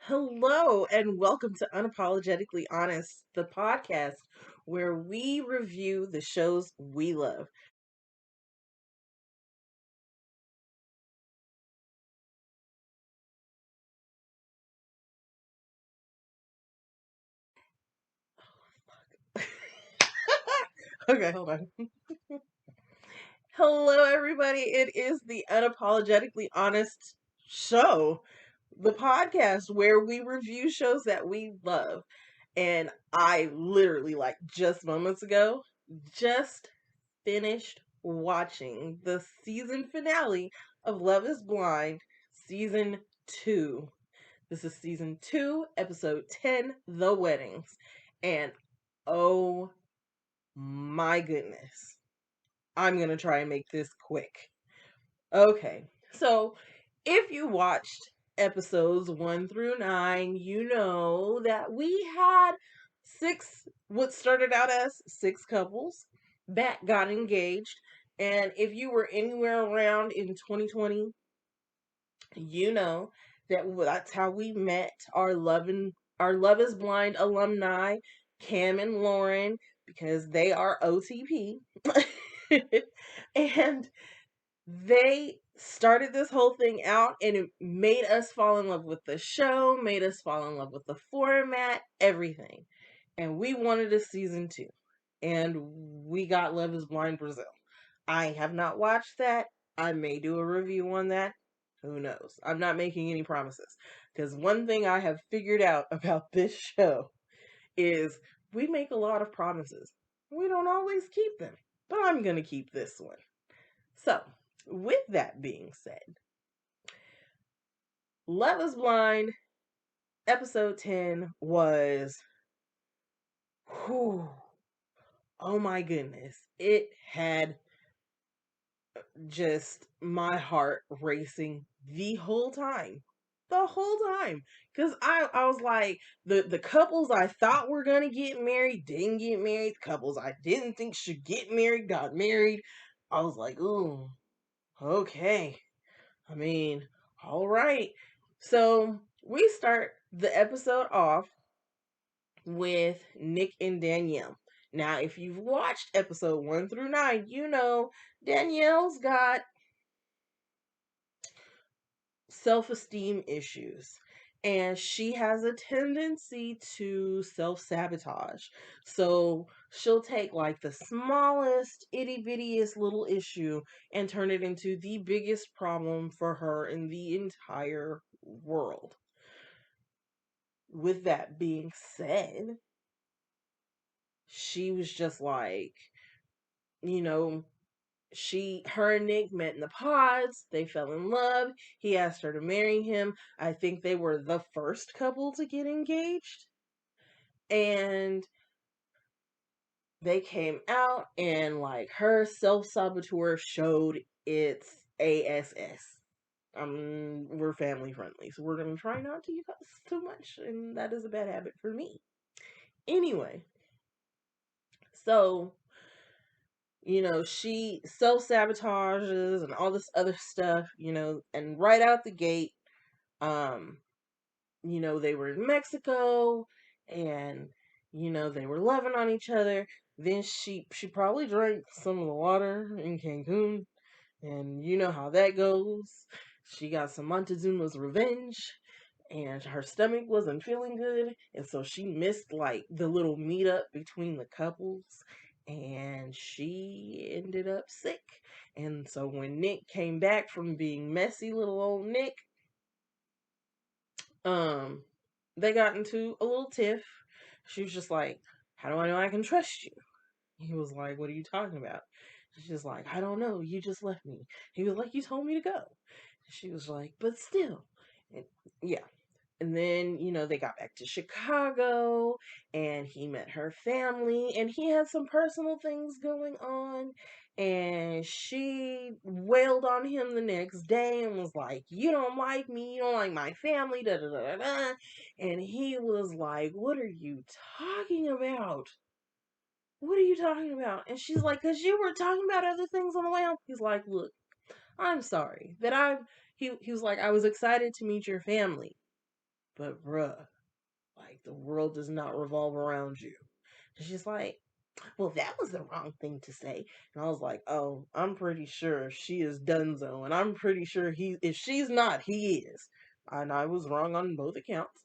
Hello, and welcome to Unapologetically Honest, the podcast where we review the shows we love. Okay, hold on. Hello, everybody. It is the Unapologetically Honest show, the podcast where we review shows that we love. And I literally, like just moments ago, just finished watching the season finale of Love is Blind, season 2. This is season 2, episode 10, The Weddings. And oh my goodness, I'm going to try and make this quick. Okay, so if you watched episodes 1 through 9, you know that we had what started out as 6 couples that got engaged. And if you were anywhere around in 2020, you know that that's how we met our Love is Blind alumni, Cam and Lauren, because they are OTP. And they started this whole thing out, and it made us fall in love with the show, made us fall in love with the format, everything. And we wanted a season 2. And we got Love is Blind Brazil. I have not watched that. I may do a review on that. Who knows? I'm not making any promises. Because one thing I have figured out about this show is we make a lot of promises. We don't always keep them. But I'm going to keep this one. So, with that being said, Love is Blind episode 10 was, whew, oh my goodness. It had just my heart racing the whole time. The whole time. Because I was like, the couples I thought were going to get married didn't get married. The couples I didn't think should get married got married. I was like, ooh, okay. I mean, all right. So we start the episode off with Nick and Danielle. Now, if you've watched episode 1 through 9, you know Danielle's got self esteem issues. And she has a tendency to self sabotage. So she'll take like the smallest, itty bittiest little issue and turn it into the biggest problem for her in the entire world. With that being said, she was just like, you know, her and Nick met in the pods. They fell in love. He asked her to marry him. I think they were the first couple to get engaged. And they came out, and like her self saboteur showed its ASS. We're family friendly, so we're gonna try not to use too much, and that is a bad habit for me. Anyway, so she self sabotages and all this other stuff, and right out the gate, um, they were in Mexico, and they were loving on each other. Then she probably drank some of the water in Cancun, and you know how that goes. She got some Montezuma's revenge, and her stomach wasn't feeling good, and so she missed like the little meetup between the couples, and she ended up sick. And so when Nick came back from being messy little old Nick, um they got into a little tiff. She was just like, how do I know I can trust you? He was like, what are you talking about? She's just like, I don't know, you just left me. He was like, you told me to go. She was like, but still. And yeah. And then, they got back to Chicago, and he met her family, and he had some personal things going on. And she wailed on him the next day and was like, you don't like me, you don't like my family, da da da da da. And he was like, what are you talking about? What are you talking about? And she's like, because you were talking about other things on the way home. He's like, look, I'm sorry that he was like, I was excited to meet your family. but bruh, like the world does not revolve around you. And she's like, well, that was the wrong thing to say. And I was like, oh, I'm pretty sure she is Dunzo, and I'm pretty sure if she's not, he is. And I was wrong on both accounts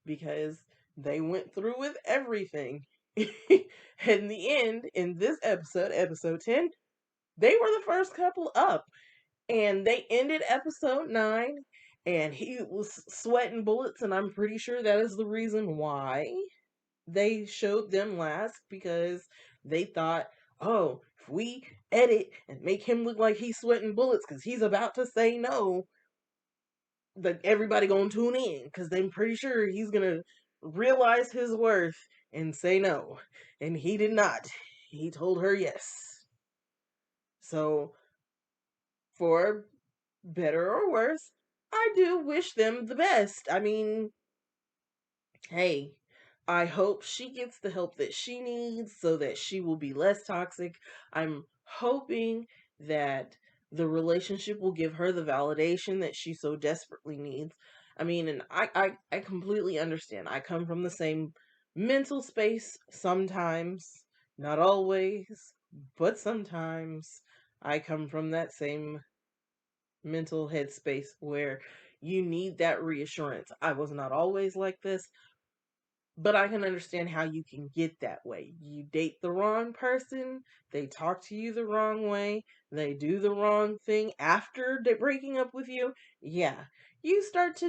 because they went through with everything. In the end, in this episode, episode 10, they were the first couple up. And they ended episode 9, and he was sweating bullets, and I'm pretty sure that is the reason why they showed them last, because they thought, oh, if we edit and make him look like he's sweating bullets because he's about to say no, that everybody gonna tune in because they're pretty sure he's gonna realize his worth and say no. And he did not. He told her yes. So, for better or worse, I do wish them the best. I mean, hey, I hope she gets the help that she needs so that she will be less toxic. I'm hoping that the relationship will give her the validation that she so desperately needs. I mean, and I completely understand. I come from the same mental space sometimes, not always, but sometimes. I come from that same mental headspace where you need that reassurance. I was not always like this, but I can understand how you can get that way. You date the wrong person, they talk to you the wrong way, they do the wrong thing after breaking up with you. Yeah, you start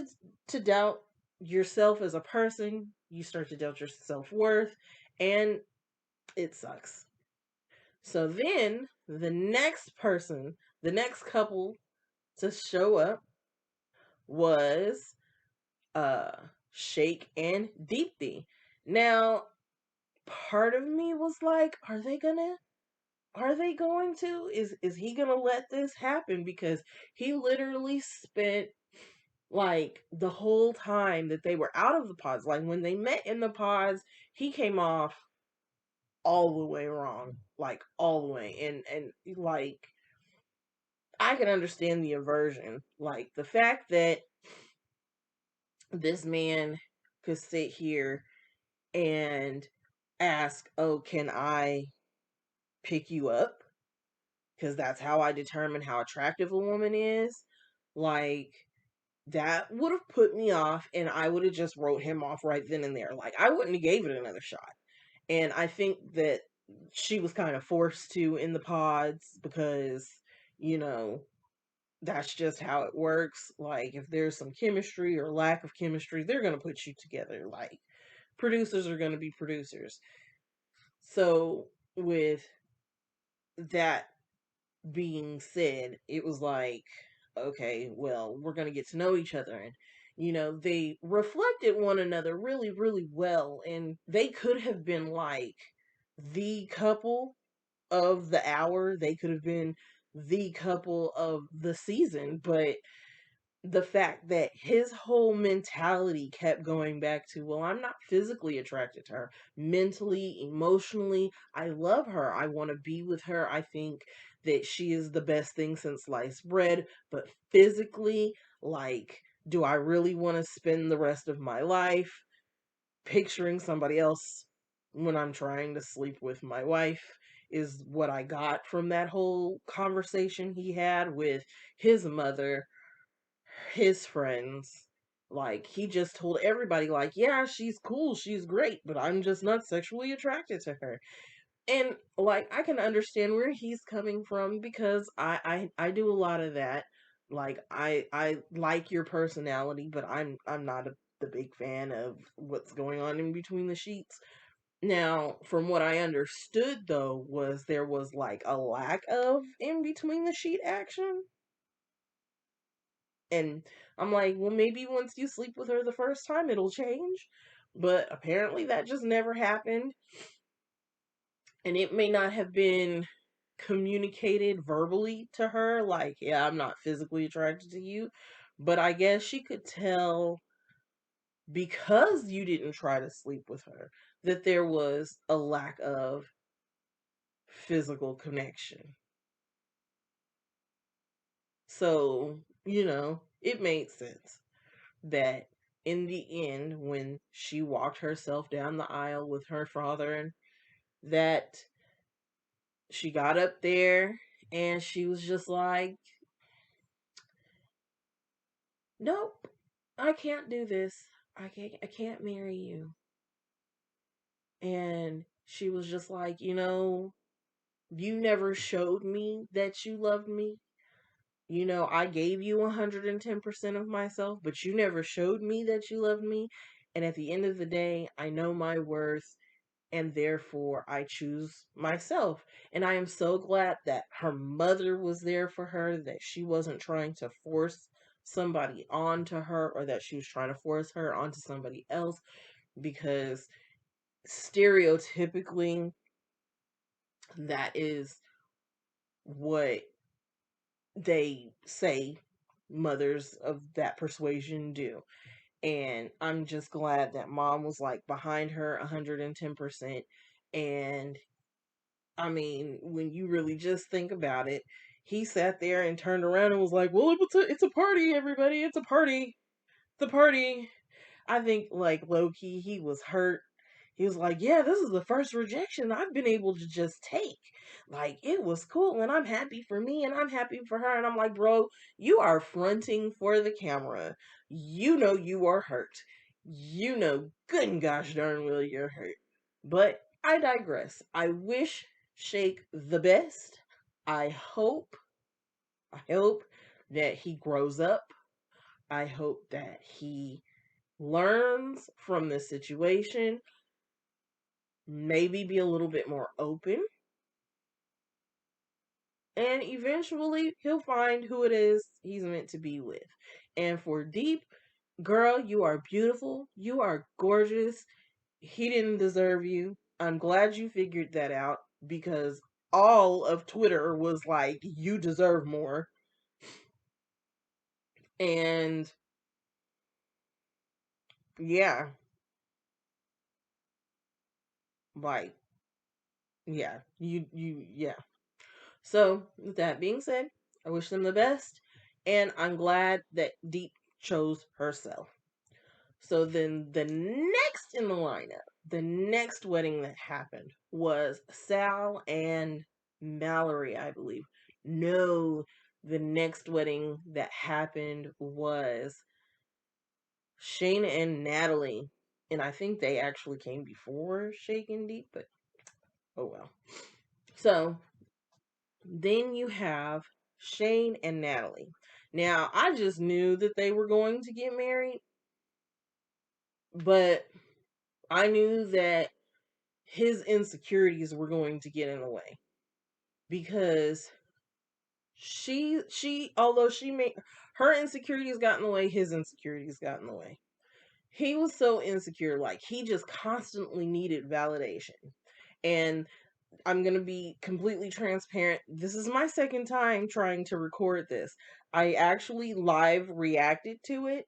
to doubt yourself as a person, you start to doubt your self-worth, and it sucks. So then the next person, the next couple to show up was uh Shake and Deepthi. Now, part of me was like, are they going to? Is he gonna let this happen? Because he literally spent like the whole time that they were out of the pods, like when they met in the pods, he came off all the way wrong. Like all the way. And like I can understand the aversion. Like the fact that this man could sit here and ask, oh, can I pick you up? Because that's how I determine how attractive a woman is. Like, that would have put me off, and I would have just wrote him off right then and there. Like, I wouldn't have gave it another shot. And I think that she was kind of forced to in the pods because, you know, that's just how it works. Like, if there's some chemistry or lack of chemistry, they're going to put you together. Like, producers are going to be producers. So, with that being said, it was like, okay, well, we're going to get to know each other. And, they reflected one another really, really well. And they could have been like the couple of the hour, they could have been the couple of the season. But the fact that his whole mentality kept going back to, well, I'm not physically attracted to her, mentally, emotionally, I love her, I want to be with her, I think that she is the best thing since sliced bread, but physically, like, do I really want to spend the rest of my life picturing somebody else when I'm trying to sleep with my wife? Is what I got from that whole conversation he had with his mother, his friends. Like, he just told everybody, like, yeah, she's cool, she's great, but I'm just not sexually attracted to her. And like, I can understand where he's coming from, because I do a lot of that. Like, I like your personality, but I'm not the big fan of what's going on in between the sheets. Now, from what I understood though, was there was like a lack of in between the sheet action. And I'm like, well, maybe once you sleep with her the first time, it'll change. But apparently that just never happened. And it may not have been communicated verbally to her, like, yeah, I'm not physically attracted to you. But I guess she could tell, because you didn't try to sleep with her, that there was a lack of physical connection. So, it made sense that in the end, when she walked herself down the aisle with her father, and that she got up there and she was just like, nope, I can't do this. I can't marry you. And she was just like, you never showed me that you loved me. I gave you 110% of myself, but you never showed me that you loved me. And at the end of the day, I know my worth, and therefore I choose myself. And I am so glad that her mother was there for her, that she wasn't trying to force somebody onto her, or that she was trying to force her onto somebody else, because stereotypically, that is what they say mothers of that persuasion do. And I'm just glad that mom was like behind her 110%. And I mean, when you really just think about it, he sat there and turned around and was like, well, it's a party, everybody. It's a party. It's a party. I think, like, low key, he was hurt. He was like, yeah, this is the first rejection I've been able to just take. Like, it was cool, and I'm happy for me, and I'm happy for her. And I'm like, bro, you are fronting for the camera. You know you are hurt. You know, good and gosh darn well you're hurt. But I digress. I wish Shake the best. I hope, I hope that he grows up. I hope that he learns from this situation, maybe be a little bit more open, and eventually he'll find who it is he's meant to be with. And for Deep, girl, you are beautiful. You are gorgeous. He didn't deserve you. I'm glad you figured that out, because all of Twitter was like, you deserve more. And yeah, like, yeah, yeah. So, with that being said, I wish them the best, and I'm glad that Deep chose herself. So then the next in the lineup, the next wedding that happened was Sal and Mallory, I believe. No, the next wedding that happened was Shane and Natalie. And I think they actually came before Shake and Deep, but oh well. So then you have Shane and Natalie. Now, I just knew that they were going to get married, but I knew that his insecurities were going to get in the way, because although she made her insecurities got in the way, his insecurities got in the way. He was so insecure, like he just constantly needed validation. And I'm going to be completely transparent. This is my second time trying to record this. I actually live reacted to it,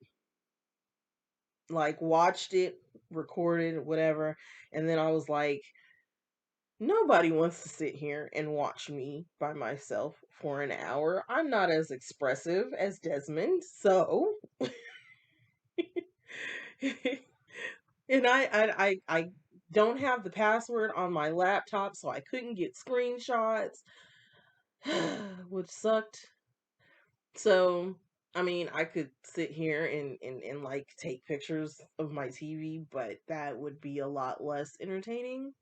like watched it, recorded, whatever. And then I was like, nobody wants to sit here and watch me by myself for an hour. I'm not as expressive as Desmond, so and I don't have the password on my laptop, so I couldn't get screenshots, which sucked. So, I mean, I could sit here and like take pictures of my TV, but that would be a lot less entertaining.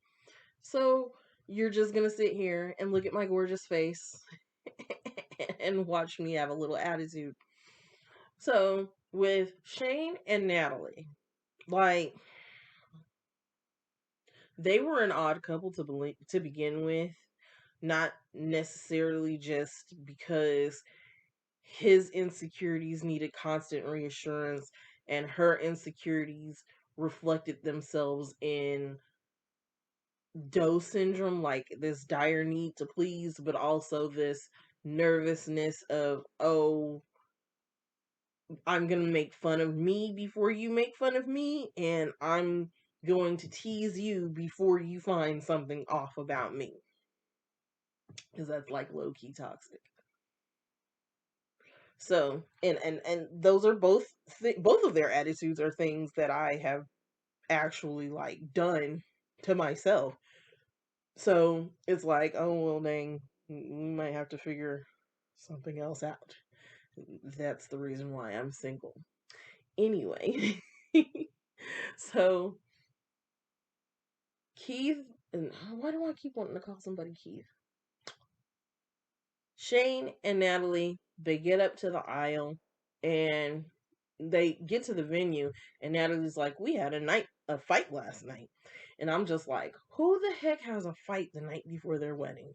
So, you're just gonna sit here and look at my gorgeous face and watch me have a little attitude. So, with Shane and Natalie, like, they were an odd couple to begin with, not necessarily just because his insecurities needed constant reassurance and her insecurities reflected themselves in doe syndrome, like this dire need to please, but also this nervousness of, oh, I'm going to make fun of me before you make fun of me, and I'm going to tease you before you find something off about me. Because that's like low key toxic. So, and those are both of their attitudes are things that I have actually like done to myself. So it's like, oh well, dang, we might have to figure something else out. That's the reason why I'm single. Anyway, so Keith, and why do I keep wanting to call somebody Keith? Shane and Natalie, they get up to the aisle and they get to the venue, and Natalie's like, "We had a fight last night," and I'm just like, "Who the heck has a fight the night before their wedding?"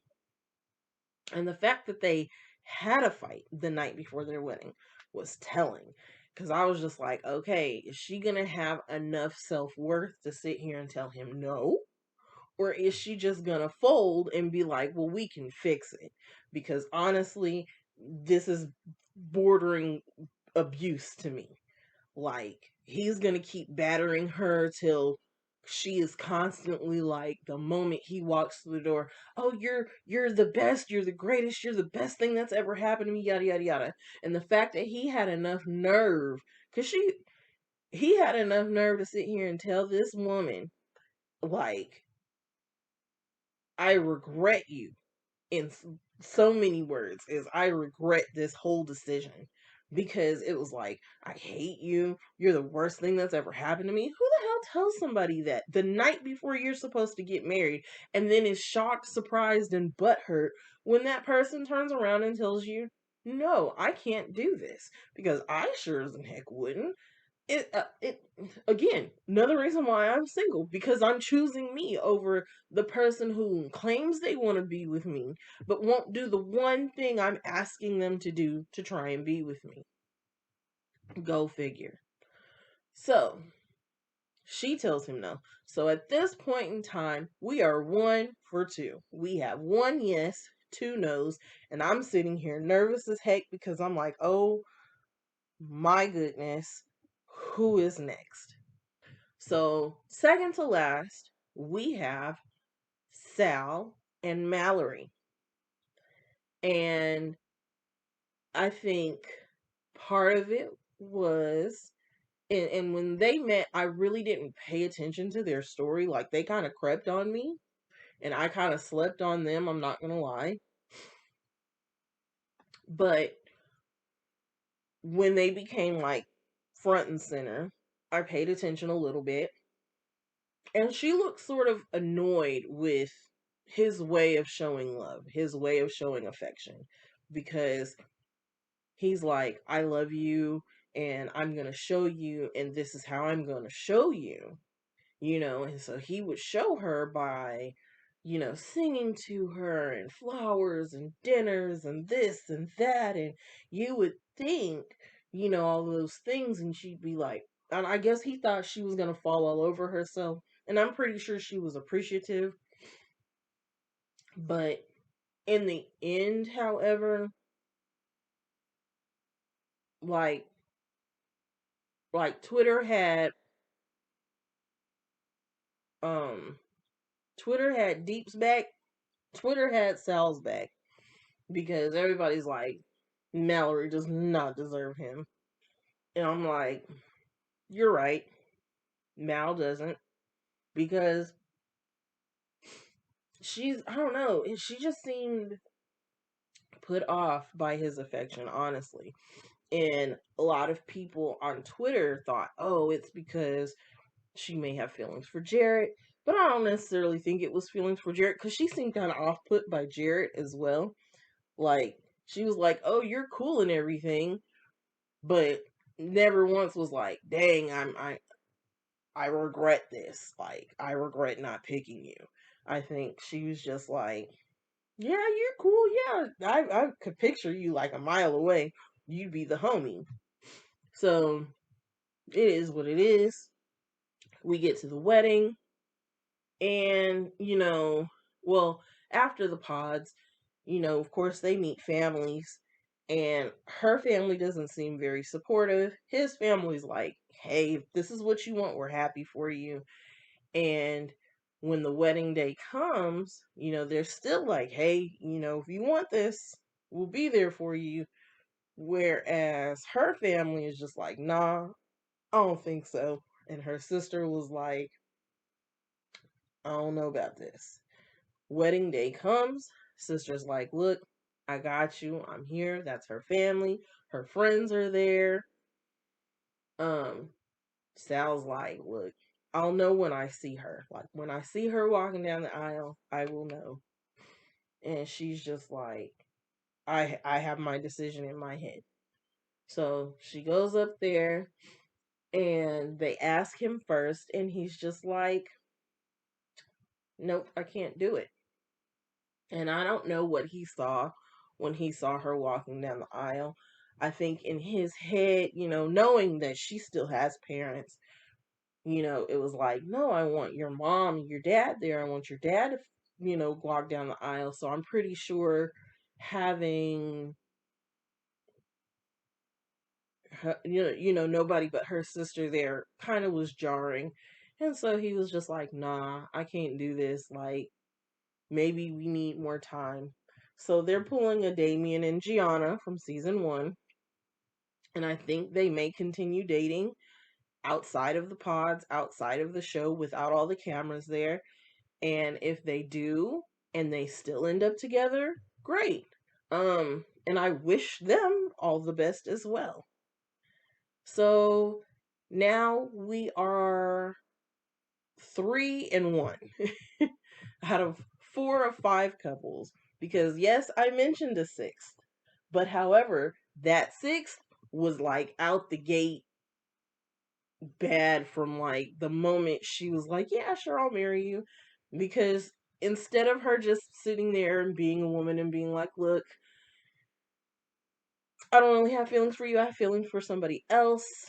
And the fact that they had a fight the night before their wedding was telling. Because I was just like, okay, is she going to have enough self worth to sit here and tell him no? Or is she just going to fold and be like, well, we can fix it? Because honestly, this is bordering abuse to me. Like, he's gonna keep battering her till she is constantly like, the moment he walks through the door, oh, you're the best, you're the greatest, you're the best thing that's ever happened to me, yada yada yada. And the fact that he had enough nerve, because he had enough nerve to sit here and tell this woman, like, I regret you in so many words, is I regret this whole decision, because it was like, I hate you, you're the worst thing that's ever happened to me. Who the hell tells somebody that the night before you're supposed to get married, and then is shocked, surprised, and butthurt when that person turns around and tells you, no, I can't do this? Because I sure as heck wouldn't. It again, another reason why I'm single, because I'm choosing me over the person who claims they want to be with me but won't do the one thing I'm asking them to do to try and be with me. Go figure. So she tells him no. So at this point in time, we are 1 for 2. We have one yes, two no's, and I'm sitting here nervous as heck because I'm like, oh my goodness, who is next? So, second to last, we have Sal and Mallory. And I think part of it was, and when they met, I really didn't pay attention to their story. Like, they kind of crept on me, and I kind of slept on them, I'm not going to lie. But when they became like front and center, I paid attention a little bit. And she looked sort of annoyed with his way of showing love, his way of showing affection, because he's like, I love you and I'm going to show you, and this is how I'm going to show you, and so he would show her by, singing to her and flowers and dinners and this and that. And you would think, all those things, and she'd be like, and I guess he thought she was going to fall all over herself. And I'm pretty sure she was appreciative. But in the end, however, like, Twitter had, um, Twitter had Deep's back. Twitter had Sal's back, because everybody's like, Mallory does not deserve him. And I'm like, you're right. Mal doesn't. Because I don't know, she just seemed put off by his affection, honestly. And a lot of people on Twitter thought, oh, it's because she may have feelings for Jarrett. But I don't necessarily think it was feelings for Jarrett, because she seemed kind of off put by Jarrett as well. Like, she was like, oh, you're cool and everything, but never once was like, dang, I regret this. Like, I regret not picking you. I think she was just like, yeah, you're cool. Yeah, I could picture you like a mile away. You'd be the homie. So it is what it is. We get to the wedding, and well, after the pods, of course, they meet families, and her family doesn't seem very supportive. His family's like, hey, if this is what you want, we're happy for you. And when the wedding day comes, they're still like, hey, if you want this, we'll be there for you. Whereas her family is just like, nah, I don't think so. And her sister was like, I don't know about this. Wedding day comes, sister's like, look, I got you. I'm here. That's her family. Her friends are there. Um, Sal's like, look, I'll know when I see her. Like when I see her walking down the aisle, I will know. And she's just like, I have my decision in my head. So she goes up there and they ask him first, and he's just like, nope, I can't do it. And I don't know what he saw when he saw her walking down the aisle. I think in his head, knowing that she still has parents, it was like, no, I want your mom and your dad there. I want your dad to, walk down the aisle. So I'm pretty sure having her, nobody but her sister there kind of was jarring. And so he was just like, nah, I can't do this. Like, maybe we need more time. So they're pulling a Damien and Gianna from season one. And I think they may continue dating outside of the pods, outside of the show, without all the cameras there. And if they do and they still end up together, great. And I wish them all the best as well. So now we are 3-1 out of 4 of 5 couples. Because yes, I mentioned a sixth, but however, that sixth was like out the gate bad from like the moment she was like, yeah, sure, I'll marry you. Because instead of her just sitting there and being a woman and being like, look, I don't really have feelings for you, I have feelings for somebody else.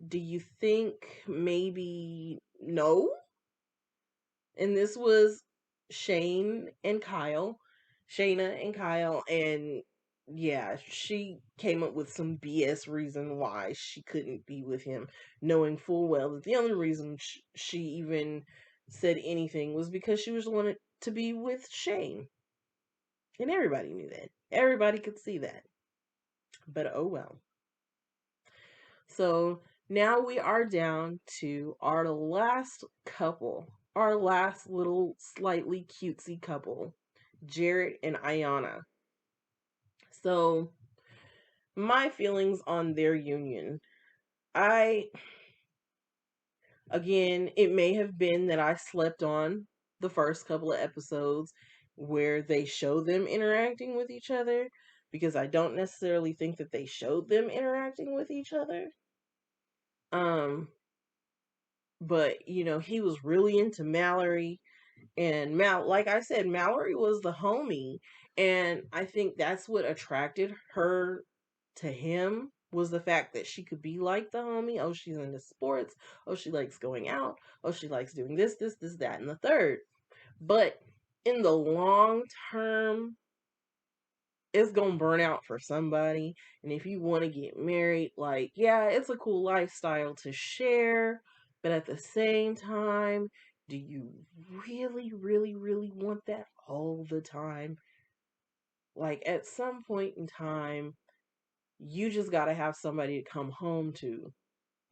Do you think maybe no? And this was Shane and Kyle, Shayna and Kyle, and yeah, she came up with some BS reason why she couldn't be with him, knowing full well that the only reason she even said anything was because she was wanted to be with Shane, and everybody knew that. Everybody could see that. But oh well. So now we are down to our last couple, our last little slightly cutesy couple, Jared and Ayana. So, my feelings on their union. I, again, it may have been that I slept on the first couple of episodes where they show them interacting with each other because I don't necessarily think that they showed them interacting with each other. Um, but he was really into Mallory, and like I said, Mallory was the homie, and I think that's what attracted her to him was the fact that she could be like the homie. Oh, she's into sports. Oh, she likes going out. Oh, she likes doing this, that, and the third. But in the long term, it's gonna burn out for somebody. And if you want to get married, like, yeah, it's a cool lifestyle to share, but at the same time, do you really, really, really want that all the time? Like, at some point in time, you just got to have somebody to come home to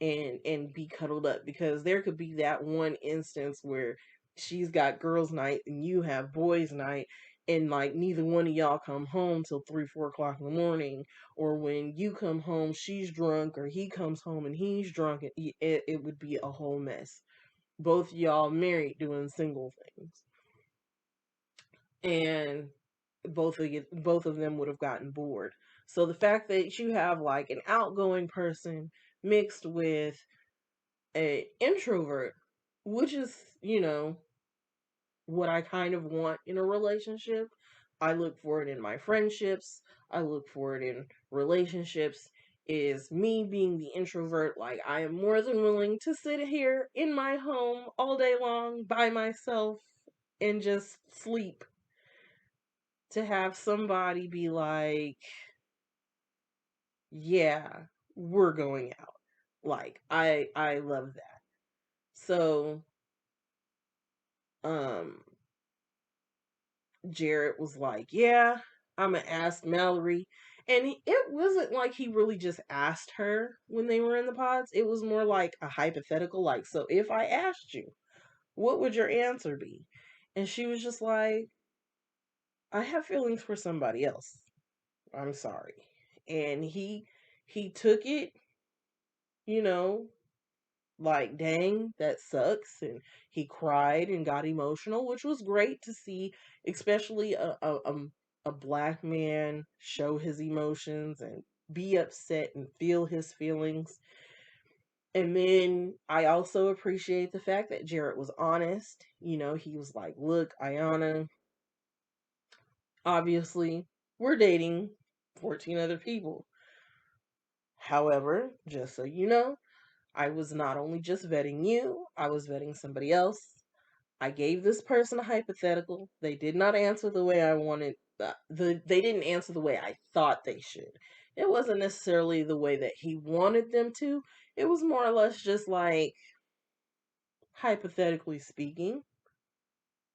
and be cuddled up, because there could be that one instance where she's got girls night and you have boys night, and like neither one of y'all come home till 3-4 o'clock in the morning, or when you come home she's drunk, or he comes home and he's drunk, and it would be a whole mess. Both y'all married doing single things, and both of them would have gotten bored. So the fact that you have like an outgoing person mixed with a introvert, which is, what I kind of want in a relationship. I look for it in my friendships. I look for it in relationships. Is me being the introvert. Like, I am more than willing to sit here in my home all day long by myself and just sleep, to have somebody be like, yeah, we're going out. Like, I love that. So, um, Jared was like, yeah, I'm gonna ask Mallory. And it wasn't like he really just asked her when they were in the pods. It was more like a hypothetical, like, so if I asked you, what would your answer be? And she was just like, I have feelings for somebody else. I'm sorry. And he took it, you know, like, dang, that sucks. And he cried and got emotional, which was great to see, especially a black man show his emotions and be upset and feel his feelings. And then I also appreciate the fact that Jarrett was honest. He was like, look, Ayana, obviously, we're dating 14 other people. However, just so you know, I was not only just vetting you, I was vetting somebody else. I gave this person a hypothetical. They did not answer the way I wanted. They didn't answer the way I thought they should. It wasn't necessarily the way that he wanted them to. It was more or less just like, hypothetically speaking,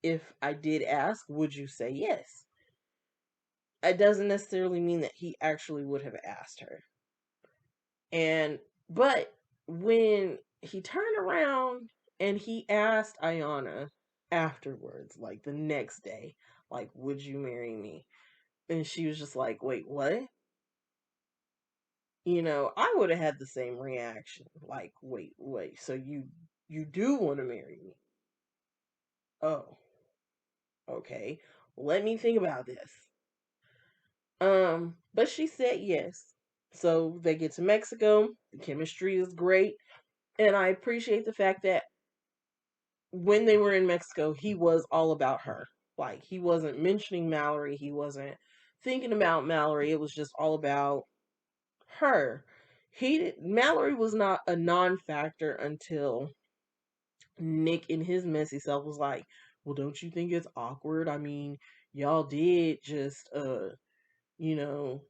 if I did ask, would you say yes? It doesn't necessarily mean that he actually would have asked her. But when he turned around and he asked Ayana afterwards, like the next day, like, would you marry me? And she was just like, wait, what? I would have had the same reaction. Like, wait, so you do want to marry me? Oh, okay. Let me think about this. But she said yes. So they get to Mexico. The chemistry is great. And I appreciate the fact that when they were in Mexico, he was all about her. Like, he wasn't mentioning Mallory, he wasn't thinking about Mallory. It was just all about her. Mallory was not a non-factor until Nick in his messy self was like, "Well, don't you think it's awkward? I mean, y'all did just you know,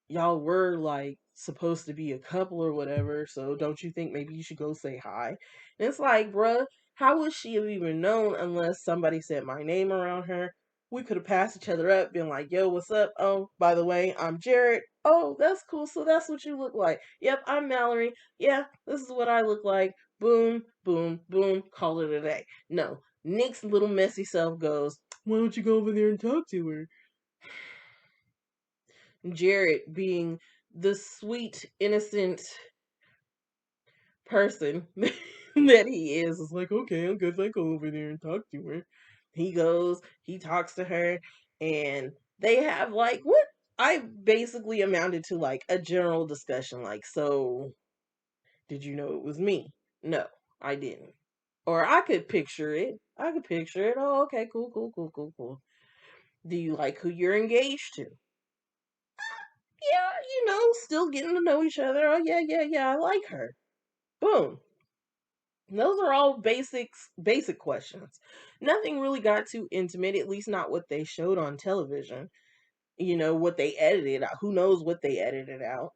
y'all were like supposed to be a couple or whatever, so don't you think maybe you should go say hi?" And it's like, bruh, how would she have even known unless somebody said my name around her? We could have passed each other up, been like, yo, what's up? Oh, by the way, I'm Jared. Oh, that's cool. So that's what you look like. Yep, I'm Mallory. Yeah, this is what I look like. Boom, boom, boom. Call it a day. No. Nick's little messy self goes, why don't you go over there and talk to her? Jared, being the sweet, innocent person that he is like, okay, I guess I go over there and talk to her. He goes, he talks to her, and they have like what I basically amounted to like a general discussion. Like, so did you know it was me? No, I didn't. Or I could picture it. I could picture it. Oh, okay, cool, cool, cool, cool, cool. Do you like who you're engaged to? Yeah, still getting to know each other. Oh, yeah, yeah, yeah, I like her. Boom. Those are all basic questions. Nothing really got too intimate, at least not what they showed on television. What they edited out. Who knows what they edited out?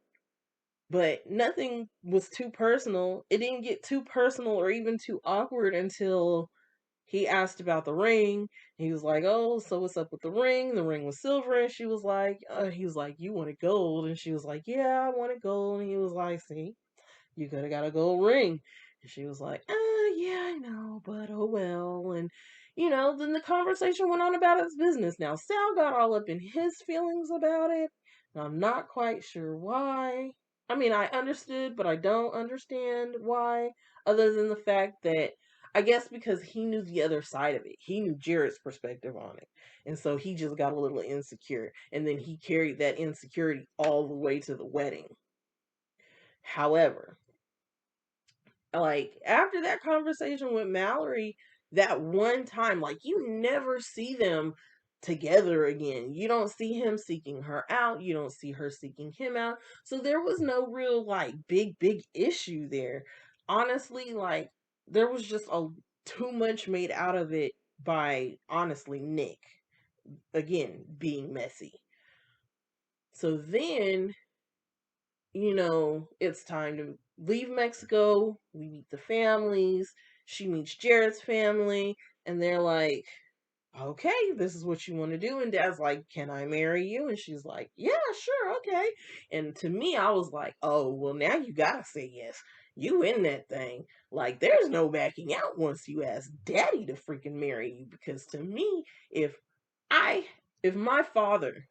But nothing was too personal. It didn't get too personal or even too awkward until he asked about the ring. He was like, "Oh, so what's up with the ring? The ring was silver." And she was like, he was like, "You wanted gold?" And she was like, "Yeah, I wanted gold." And he was like, "See, you could have got a gold ring." And she was like, yeah, I know, but oh well. And, then the conversation went on about his business. Now, Sal got all up in his feelings about it. And I'm not quite sure why. I mean, I understood, but I don't understand why, other than the fact that I guess because he knew the other side of it. He knew Jared's perspective on it. And so he just got a little insecure. And then he carried that insecurity all the way to the wedding. However, like after that conversation with Mallory, that one time, like you never see them together again. You don't see him seeking her out, you don't see her seeking him out. So there was no real like big issue there. Honestly, like there was just a too much made out of it by honestly Nick again being messy. So then it's time to leave Mexico. We meet the families. She meets Jared's family, and they're like, okay, this is what you want to do. And dad's like, can I marry you? And she's like, yeah, sure, okay. And to me, I was like, oh, well, now you gotta say yes. You in that thing. Like, there's no backing out once you ask daddy to freaking marry you. Because to me, I, if my father,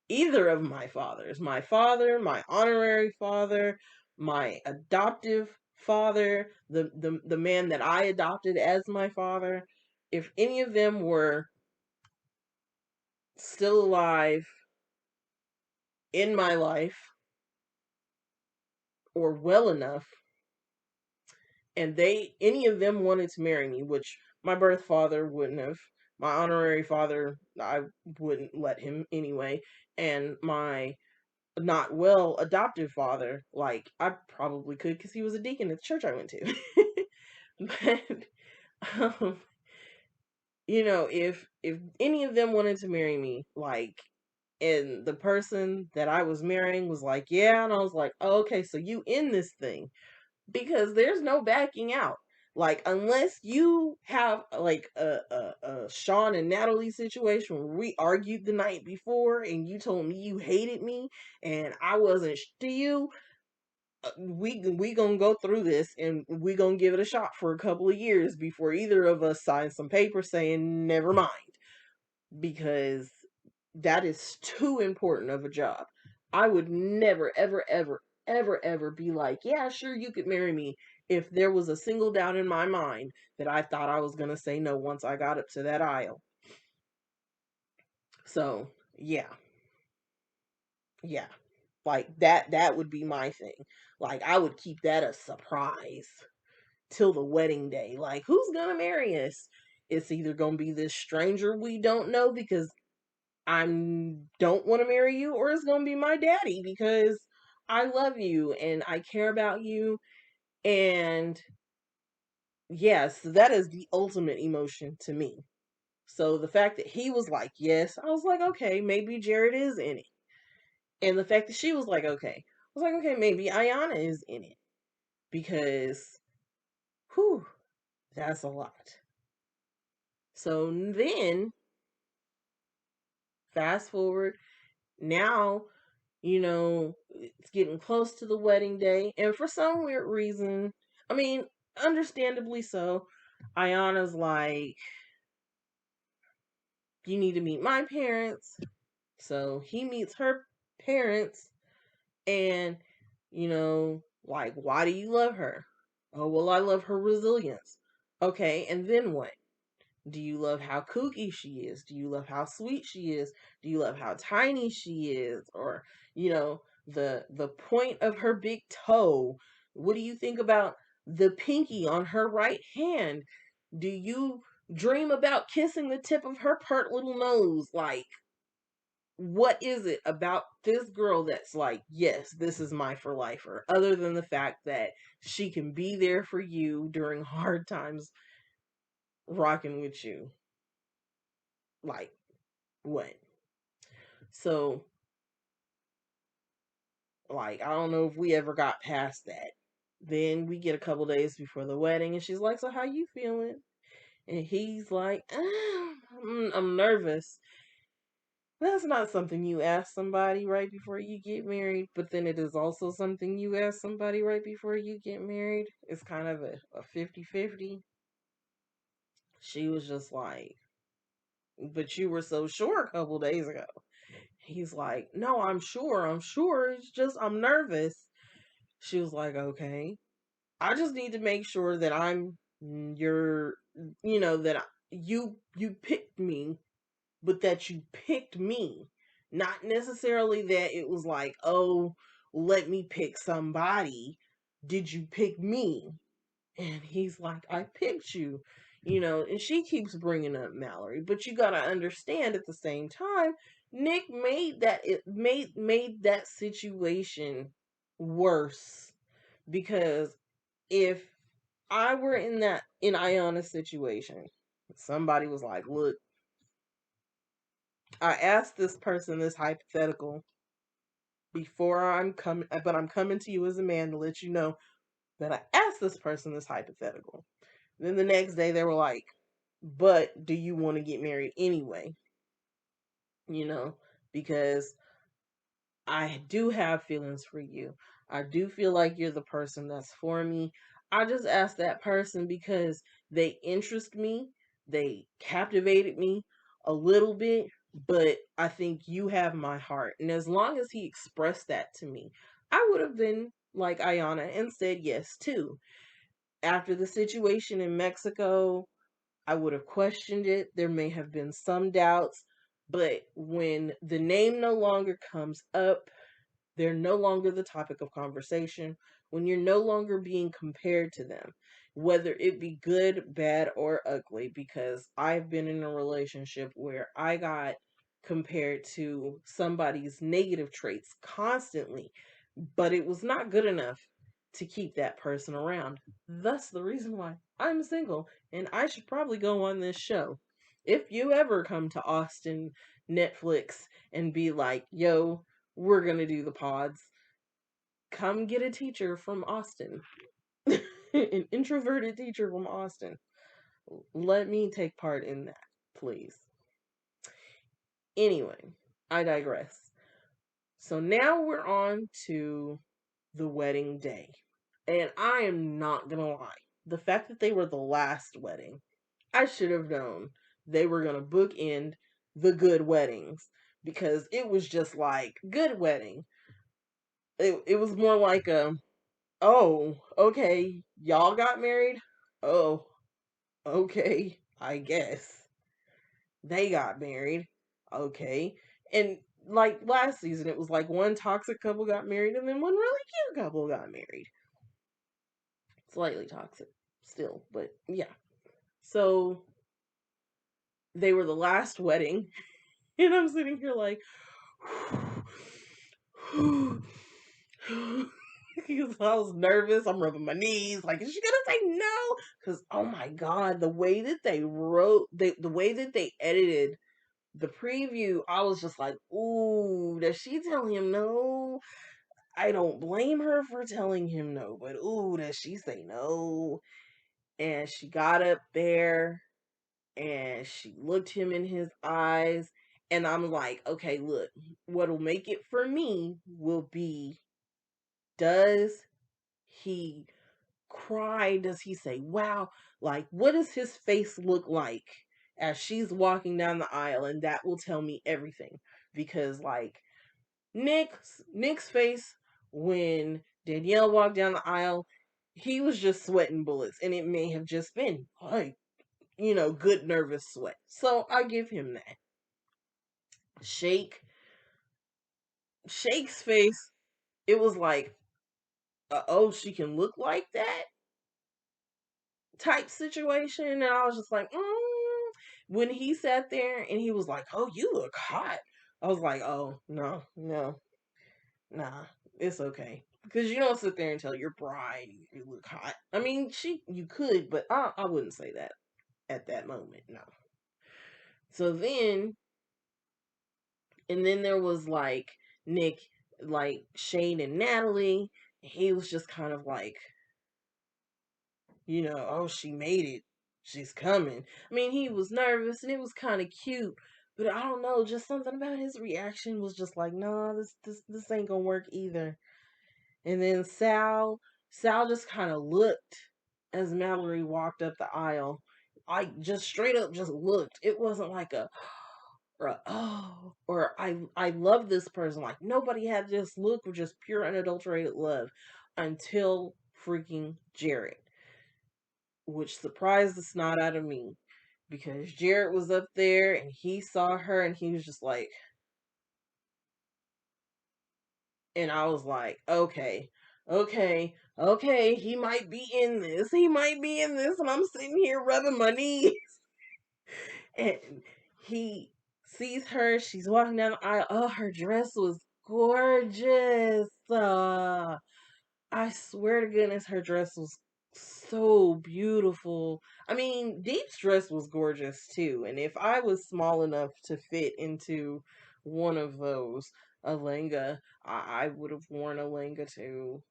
either of my father, my honorary father, my adoptive father, the man that I adopted as my father, if any of them were still alive in my life or well enough, and any of them wanted to marry me, which my birth father wouldn't have, my honorary father, I wouldn't let him anyway, and my not well adoptive father, like I probably could because he was a deacon at the church I went to. But um, if any of them wanted to marry me, like, and the person that I was marrying was like, yeah, and I was like, oh, okay, so you in this thing, because there's no backing out. Like, unless you have like a Sean and Natalie situation where we argued the night before and you told me you hated me and I wasn't to you, we gonna go through this and we gonna give it a shot for a couple of years before either of us sign some paper saying never mind, because that is too important of a job. I would never, ever, ever, ever, ever be like, yeah, sure, you could marry me, if there was a single doubt in my mind that I thought I was going to say no once I got up to that aisle. So, yeah, yeah. Like that would be my thing. Like, I would keep that a surprise till the wedding day. Like, who's going to marry us? It's either going to be this stranger we don't know because I don't want to marry you, or it's going to be my daddy because I love you and I care about you. And yes, that is the ultimate emotion to me. So the fact that he was like, yes, I was like, okay, maybe Jared is in it. And the fact that she was like, okay, I was like, okay, maybe Ayana is in it. Because, whew, that's a lot. So then, fast forward, now it's getting close to the wedding day, and for some weird reason, I mean, understandably so, Ayana's like, you need to meet my parents. So he meets her parents, and, like, why do you love her? Oh, well, I love her resilience. Okay, and then what? Do you love how kooky she is? Do you love how sweet she is? Do you love how tiny she is? Or, the point of her big toe? What do you think about the pinky on her right hand? Do you dream about kissing the tip of her pert little nose? Like, what is it about this girl that's like, yes, this is my for lifer, other than the fact that she can be there for you during hard times, rocking with you? Like, what? So, like, I don't know if we ever got past that. Then we get a couple days before the wedding, and she's like, so how you feeling? And he's like, I'm nervous. That's not something you ask somebody right before you get married, but then it is also something you ask somebody right before you get married. It's kind of a 50-50. She was just like, but you were so sure a couple days ago. He's like, no, I'm sure. It's just, I'm nervous. She was like, okay, I just need to make sure that I'm your, that you picked me, but that you picked me. Not necessarily that it was like, oh, let me pick somebody. Did you pick me? And he's like, I picked you. And she keeps bringing up Mallory, but you got to understand at the same time, Nick made that situation worse, because if I were in Ayana's situation, somebody was like, look, I asked this person this hypothetical before I'm coming, but I'm coming to you as a man to let you know that I asked this person this hypothetical. Then the next day they were like, but do you want to get married anyway? You know, because I do have feelings for you. I do feel like you're the person that's for me. I just asked that person because they interest me, they captivated me a little bit, but I think you have my heart. And as long as he expressed that to me, I would have been like Ayana and said yes too. After the situation in Mexico, I would have questioned it. There may have been some doubts, but when the name no longer comes up, they're no longer the topic of conversation, when you're no longer being compared to them, whether it be good, bad, or ugly, because I've been in a relationship where I got compared to somebody's negative traits constantly, but it was not good enough to keep that person around. Thus, the reason why I'm single, and I should probably go on this show. If you ever come to Austin, Netflix, and be like, yo, we're going to do the pods, come get a teacher from Austin, an introverted teacher from Austin. Let me take part in that, please. Anyway, I digress. So now we're on to the wedding day. And I am not going to lie. The fact that they were the last wedding, I should have known they were going to bookend the good weddings, because it was just like good wedding. It was more like a, oh, okay, y'all got married? Oh, okay, I guess. They got married. Okay. And like last season, it was like one toxic couple got married and then one really cute couple got married. Slightly toxic still, but yeah. So they were the last wedding, and I'm sitting here like, because I was nervous. I'm rubbing my knees, like, is she gonna say no? Because oh my god, the way that they wrote, the way that they edited the preview, I was just like, ooh, does she tell him no? I don't blame her for telling him no, but ooh, does she say no? And she got up there and she looked him in his eyes, and I'm like, okay, look, what'll make it for me will be, does he cry? Does he say wow? Like, what does his face look like as she's walking down the aisle? And that will tell me everything, because like Nick's face when Danielle walked down the aisle, he was just sweating bullets, and it may have just been like, good nervous sweat. So I give him that. Shake, Shake's face, it was like, oh, she can look like that type situation. And I was just like, when he sat there and he was like, oh, you look hot. I was like, oh, no, no, nah, it's okay. Because you don't sit there and tell your bride you look hot. I mean, you could, but I wouldn't say that at that moment, no. So then, and then there was like Nick, like Shane and Natalie. He was just kind of like, oh, she made it. She's coming. I mean, he was nervous and it was kind of cute, but I don't know, just something about his reaction was just like, nah, this ain't gonna work either. And then Sal just kind of looked as Mallory walked up the aisle. I just straight up just looked. It wasn't like a, or a, oh, or I love this person. Like, nobody had this look of just pure unadulterated love until freaking Jared, which surprised the snot out of me, because Jared was up there and he saw her and he was just like, and I was like, okay, okay, okay, he might be in this. He might be in this. And I'm sitting here rubbing my knees. And he sees her. She's walking down the aisle. Oh, her dress was gorgeous. I swear to goodness, her dress was so beautiful. I mean, Deep's dress was gorgeous too. And if I was small enough to fit into one of those, a lenga, I would have worn a lenga too.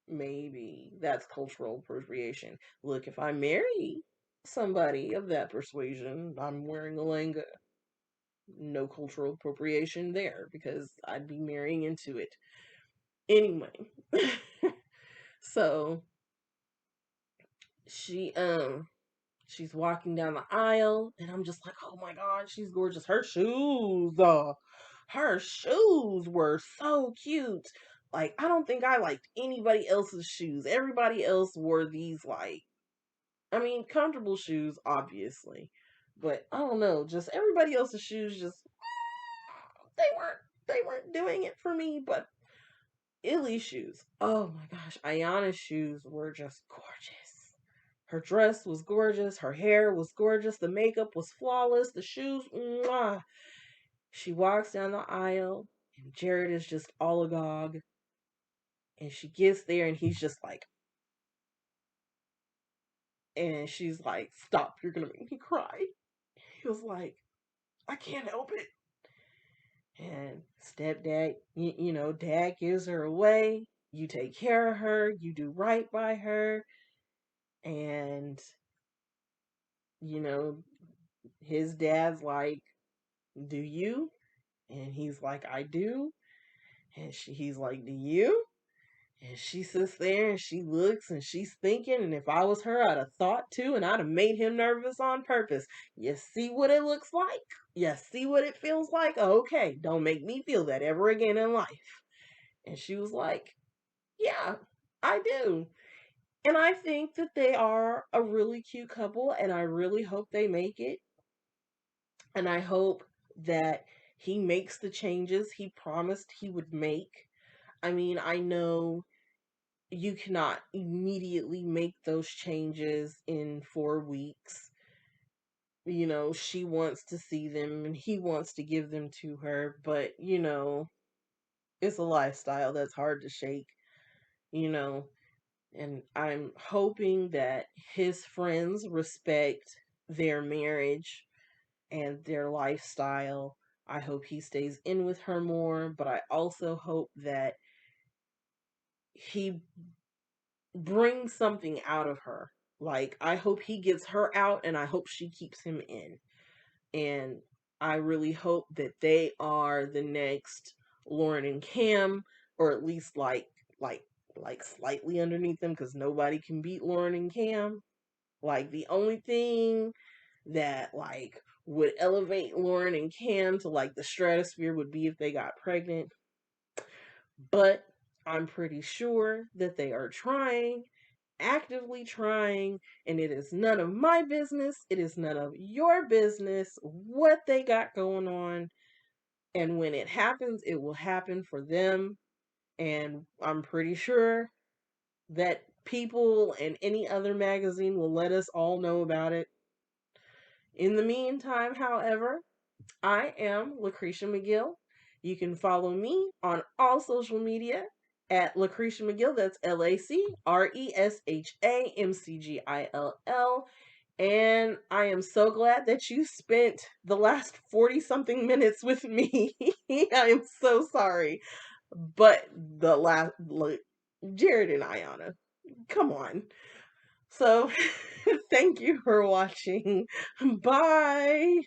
Maybe. That's cultural appropriation. Look, if I marry somebody of that persuasion. I'm wearing a langa. No cultural appropriation there because I'd be marrying into it. Anyway, so she she's walking down the aisle and I'm just like, "Oh my god, she's gorgeous. Her shoes were so cute. Like I don't think I liked anybody else's shoes. Everybody else wore these like I mean, comfortable shoes obviously. But I don't know, just everybody else's shoes just they weren't they weren't doing it for me, but Illy's shoes. Oh my gosh, Ayana's shoes were just gorgeous. Her dress was gorgeous, her hair was gorgeous, the makeup was flawless, the shoes, mwah. She walks down the aisle, and Jared is just all agog. And she gets there, and he's just like, and she's like, "Stop, you're gonna make me cry." He was like, "I can't help it." And stepdad, dad gives her away. You take care of her, you do right by her. And, you know, his dad's like, "Do you?" And he's like, "I do." And he's like, "Do you?" And she sits there and she looks and she's thinking, and if I was her, I'd have thought too, and I'd have made him nervous on purpose. You see what it looks like? You see what it feels like? Okay, don't make me feel that ever again in life. And she was like, "Yeah, I do." And I think that they are a really cute couple, and I really hope they make it. And I hope that he makes the changes he promised he would make. I mean, I know you cannot immediately make those changes in 4 weeks. She wants to see them and he wants to give them to her, but, it's a lifestyle that's hard to shake, you know. And I'm hoping that his friends respect their marriage and their lifestyle. I hope he stays in with her more, but I also hope that he brings something out of her. Like, I hope he gets her out and I hope she keeps him in. And I really hope that they are the next Lauren and Cam, or at least like like slightly underneath them because nobody can beat Lauren and Cam. Like the only thing that like would elevate Lauren and Cam to like the stratosphere would be if they got pregnant. But I'm pretty sure that they are trying, actively trying, and it is none of my business. It is none of your business what they got going on. And when it happens, it will happen for them. And I'm pretty sure that People and any other magazine will let us all know about it. In the meantime, however, I am LaCresha McGill. You can follow me on all social media at LaCresha McGill. That's LaCreshamcgill. And I am so glad that you spent the last 40 something minutes with me. I am so sorry. But the last, look, Jared and Ayana, come on. So, thank you for watching. Bye.